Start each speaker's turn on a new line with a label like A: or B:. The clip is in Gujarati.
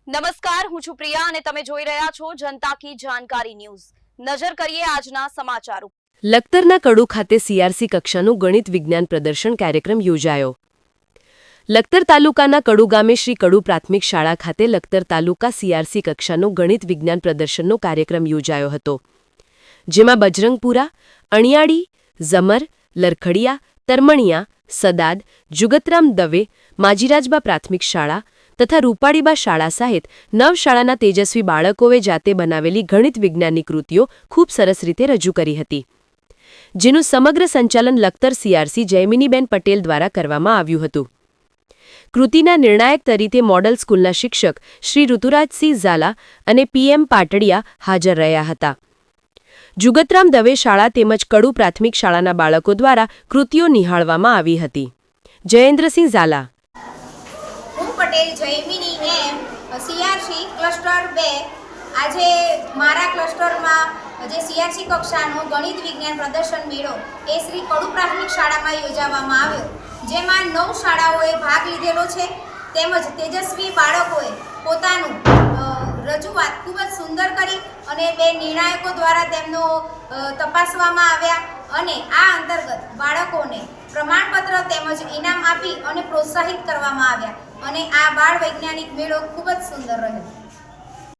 A: નમસ્કાર, હું છું પ્રિયા અને તમે જોઈ રહ્યા છો જનતા કી જાણકારી ન્યૂઝ। નજર કરીએ આજના સમાચારો।
B: લખતરના કડુ ખાતે સીઆરસી કક્ષાનું ગણિત વિજ્ઞાન પ્રદર્શન કાર્યક્રમ યોજાયો। લખતર તાલુકાના કડુ ગામે શ્રી કડુ પ્રાથમિક શાળા ખાતે લખતર તાલુકા સીઆરસી કક્ષાનો ગણિત વિજ્ઞાન પ્રદર્શનનો કાર્યક્રમ યોજાયો હતો, જેમાં બજરંગપુરા, અણિયાળી, ઝમર, લરખડિયા, તરમણિયા, સદાદ, જુગતરામ દવે, માજીરાજબા પ્રાથમિક શાળા તથા રૂપાળીબા શાળા સહિત 9 શાળાના તેજસ્વી બાળકોએ જાતે બનાવેલી ગણિત વિજ્ઞાનની કૃતિઓ ખૂબ સરસ રીતે રજૂ કરી હતી, જેનું સમગ્ર સંચાલન લખતર સીઆરસી જયમિનીબેન પટેલ દ્વારા કરવામાં આવ્યું હતું। કૃતિના નિર્ણાયક તરીકે મોડલ સ્કૂલના શિક્ષક શ્રી ઋતુરાજસિંહ ઝાલા અને પીએમ પાટડિયા હાજર રહ્યા હતા। જુગતરામ દવે શાળા તેમજ કડુ પ્રાથમિક શાળાના બાળકો દ્વારા કૃતિઓ નિહાળવામાં આવી હતી। જયેન્દ્રસિંહ ઝાલા।
C: હું પટેલ જયમિની એમ સીઆરસી ક્લસ્ટર 2 આજે મારા ક્લસ્ટરમાં જે સીઆરસી કક્ષાનો ગણિત વિજ્ઞાન પ્રદર્શન મેળો એ શ્રી કડુ પ્રાથમિક શાળામાં યોજવામાં આવ્યો, જેમાં 9 શાળાઓએ ભાગ લીધેલો છે, તેમજ તેજસ્વી બાળકોએ પોતાનું રજૂઆત ખૂબ જ સુંદર કરી અને 2 નિર્ણાયકો દ્વારા તેમનો તપાસવામાં આવ્યા અને આ અંતર્ગત બાળકોને પ્રમાણપત્ર તેમજ ઇનામ આપી અને પ્રોત્સાહિત કરવામાં આવ્યા અને આ બાળ વૈજ્ઞાનિક મેળો ખૂબ જ સુંદર રહ્યો।